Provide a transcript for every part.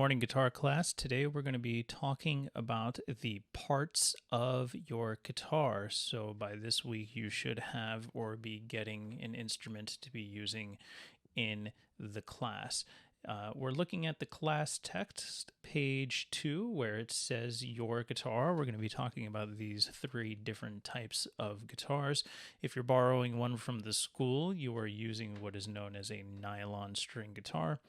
morning, guitar class. Today we're going to be talking about the parts of your guitar. So by this week you should have or be getting an instrument to be using in the class. We're looking at the class text, page 2, where it says your guitar. We're going to be talking about these 3 different types of guitars. If you're borrowing one from the school, you are using what is known as a nylon string guitar.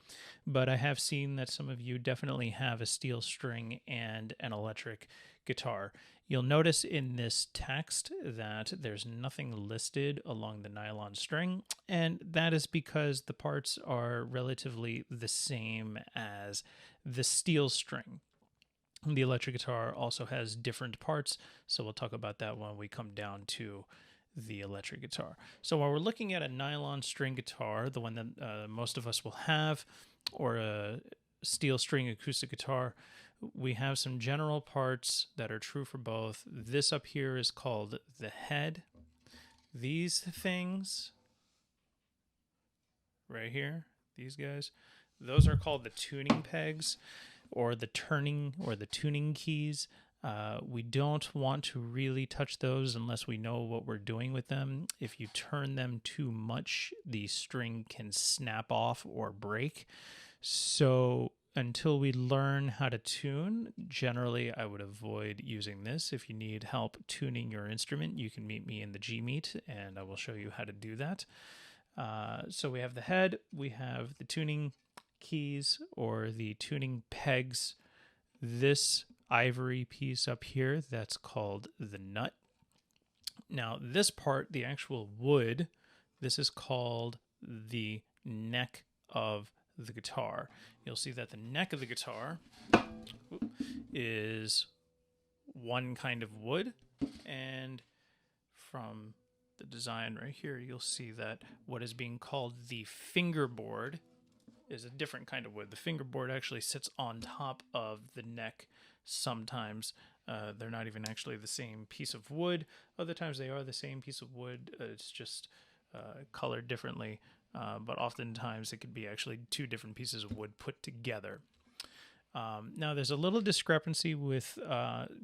But I have seen that some of you definitely have a steel string and an electric guitar. You'll notice in this text that there's nothing listed along the nylon string, and that is because the parts are relatively the same as the steel string. The electric guitar also has different parts, so we'll talk about that when we come down to the electric guitar. So while we're looking at a nylon string guitar, the one that most of us will have, or a steel string acoustic guitar, we have some general parts that are true for both. This up here is called the head. These things right here, these guys, those are called the tuning pegs, or the turning or the tuning keys. We don't want to really touch those unless we know what we're doing with them. If you turn them too much, the string can snap off or break. So until we learn how to tune, generally I would avoid using this. If you need help tuning your instrument, you can meet me in the G Meet and I will show you how to do that. So we have the head, we have the tuning keys or the tuning pegs. This ivory piece up here, that's called the nut. Now this part, the actual wood, this is called the neck of the guitar. You'll see that the neck of the guitar is one kind of wood, and from the design right here you'll see that what is being called the fingerboard is a different kind of wood. The fingerboard actually sits on top of the neck. Sometimes they're not even actually the same piece of wood. Other times they are the same piece of wood. It's just colored differently. But oftentimes it could be actually 2 different pieces of wood put together. Now there's a little discrepancy with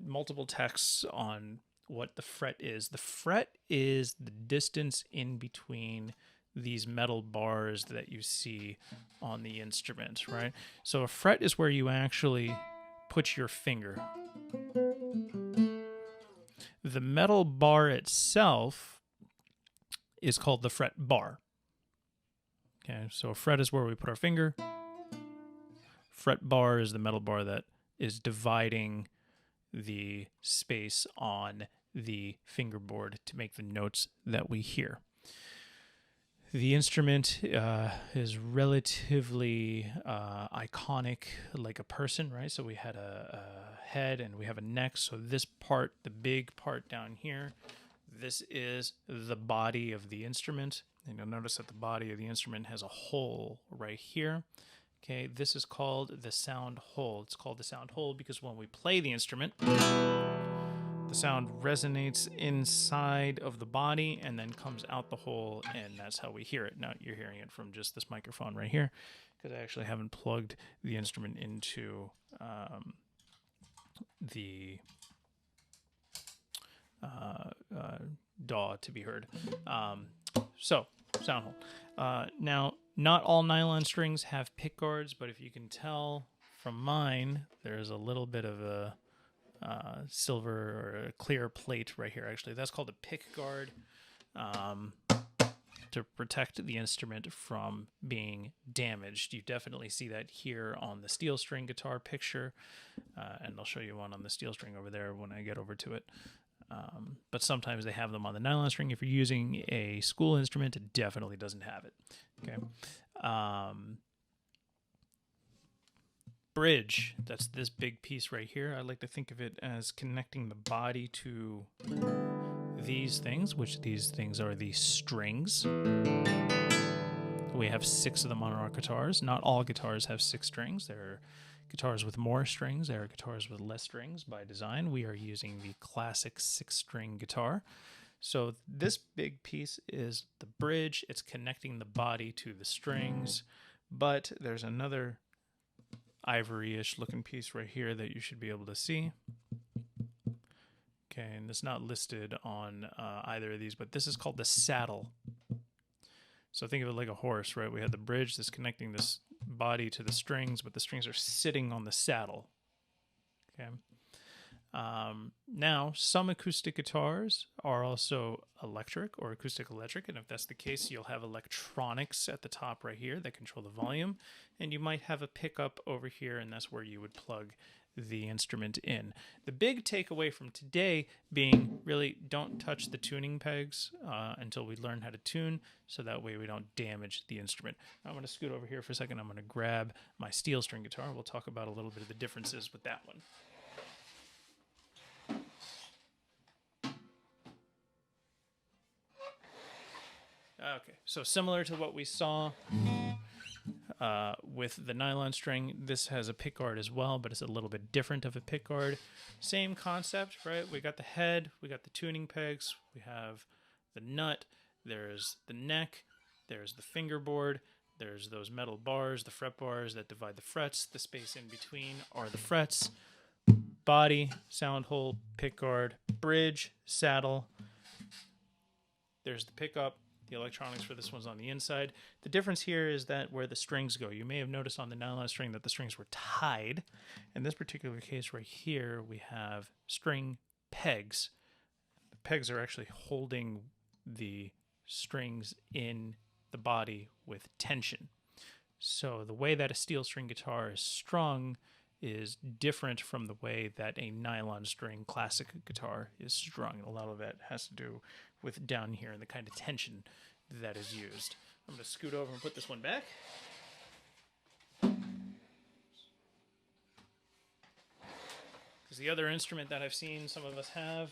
multiple texts on what the fret is. The fret is the distance in between these metal bars that you see on the instrument, right? So a fret is where you actually put your finger. The metal bar itself is called the fret bar. Okay, so a fret is where we put our finger. Fret bar is the metal bar that is dividing the space on the fingerboard to make the notes that we hear. The instrument is relatively iconic, like a person, right? So we had a head and we have a neck. So this part, the big part down here, this is the body of the instrument. And you'll notice that the body of the instrument has a hole right here. Okay, this is called the sound hole. It's called the sound hole because when we play the instrument, the sound resonates inside of the body and then comes out the hole, and that's how we hear it. Now you're hearing it from just this microphone right here because I actually haven't plugged the instrument into the DAW to be heard. So, sound hole. Now, not all nylon strings have pick guards, but if you can tell from mine, there's a little bit of a silver or a clear plate right here. Actually, that's called a pick guard to protect the instrument from being damaged. You definitely see that here on the steel string guitar picture, and I'll show you one on the steel string over there when I get over to it. But sometimes they have them on the nylon string. If you're using a school instrument, it definitely doesn't have it. Okay. Bridge, that's this big piece right here. I like to think of it as connecting the body to these things, which these things are the strings. We have 6 of them on our guitars. Not all guitars have 6 strings. There are guitars with more strings. There are guitars with less strings by design. We are using the classic 6-string guitar. So this big piece is the bridge. It's connecting the body to the strings. But there's another ivory-ish looking piece right here that you should be able to see. Okay, and it's not listed on either of these, but this is called the saddle. So think of it like a horse, right? We have the bridge that's connecting this body to the strings, but the strings are sitting on the saddle. Okay. Now, some acoustic guitars are also electric or acoustic electric, and if that's the case, you'll have electronics at the top right here that control the volume, and you might have a pickup over here, and that's where you would plug the instrument in. The big takeaway from today being really don't touch the tuning pegs until we learn how to tune, so that way we don't damage the instrument. I'm going to scoot over here for a second. I'm going to grab my steel string guitar. We'll talk about a little bit of the differences with that one. Okay, so similar to what we saw with the nylon string, this has a pickguard as well, but it's a little bit different of a pickguard. Same concept, right? We got the head, we got the tuning pegs, we have the nut, there's the neck, there's the fingerboard, there's those metal bars, the fret bars that divide the frets, the space in between are the frets, body, sound hole, pickguard, bridge, saddle, there's the pickup. The electronics for this one's on the inside. The difference here is that where the strings go. You may have noticed on the nylon string that the strings were tied. In this particular case right here, we have string pegs. The pegs are actually holding the strings in the body with tension. So the way that a steel string guitar is strung is different from the way that a nylon string classic guitar is strung. A lot of that has to do with down here and the kind of tension that is used. I'm going to scoot over and put this one back. Because the other instrument that I've seen some of us have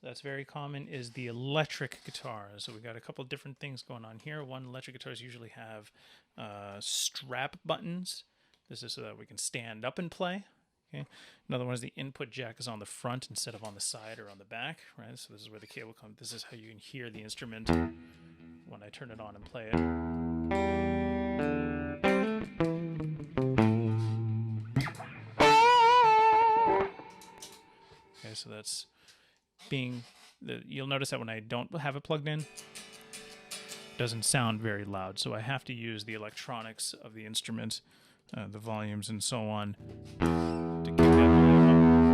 that's very common is the electric guitar. So we got a couple different things going on here. One, electric guitars usually have strap buttons. This is so that we can stand up and play. Okay. Another one is the input jack is on the front instead of on the side or on the back, right? So this is where the cable comes. This is how you can hear the instrument when I turn it on and play it. Okay, so that's you'll notice that when I don't have it plugged in, it doesn't sound very loud. So I have to use the electronics of the instrument, the volumes and so on, to kick that volume up.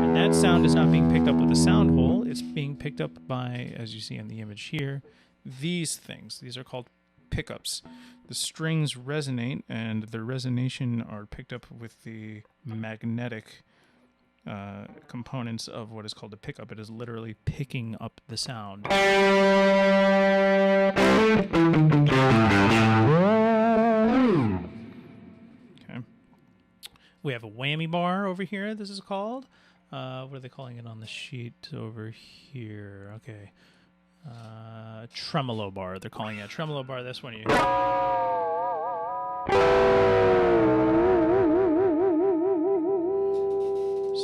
And that sound is not being picked up with a sound hole. It's being picked up by, as you see in the image here, these things. These are called pickups. The strings resonate, and the resonation are picked up with the magnetic components of what is called a pickup. It is literally picking up the sound. Okay. We have a whammy bar over here, this is called. What are they calling it on the sheet over here? Okay. Tremolo bar. They're calling it a tremolo bar. That's when you...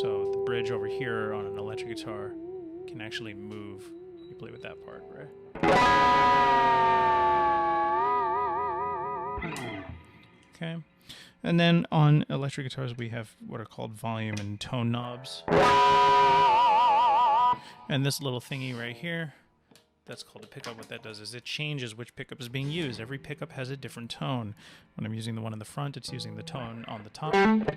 So the bridge over here on an electric guitar can actually move. You play with that part, right? Okay. And then on electric guitars, we have what are called volume and tone knobs. And this little thingy right here, that's called a pickup. What that does is it changes which pickup is being used. Every pickup has a different tone. When I'm using the one in the front, it's using the tone on the top. When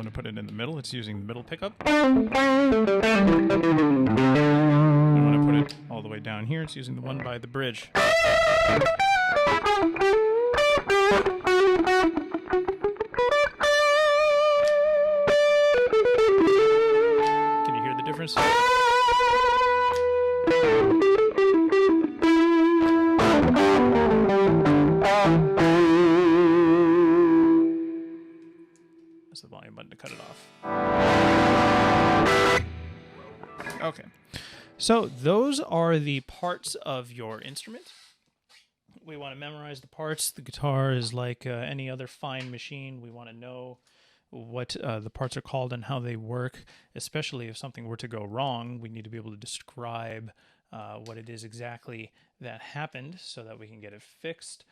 I put it in the middle, it's using the middle pickup. And when I put it all the way down here, it's using the one by the bridge. Can you hear the difference? That's the volume button to cut it off. Okay, so those are the parts of your instrument. We want to memorize the parts. The guitar is like any other fine machine. We want to know what the parts are called and how they work, especially if something were to go wrong. We need to be able to describe what it is exactly that happened so that we can get it fixed.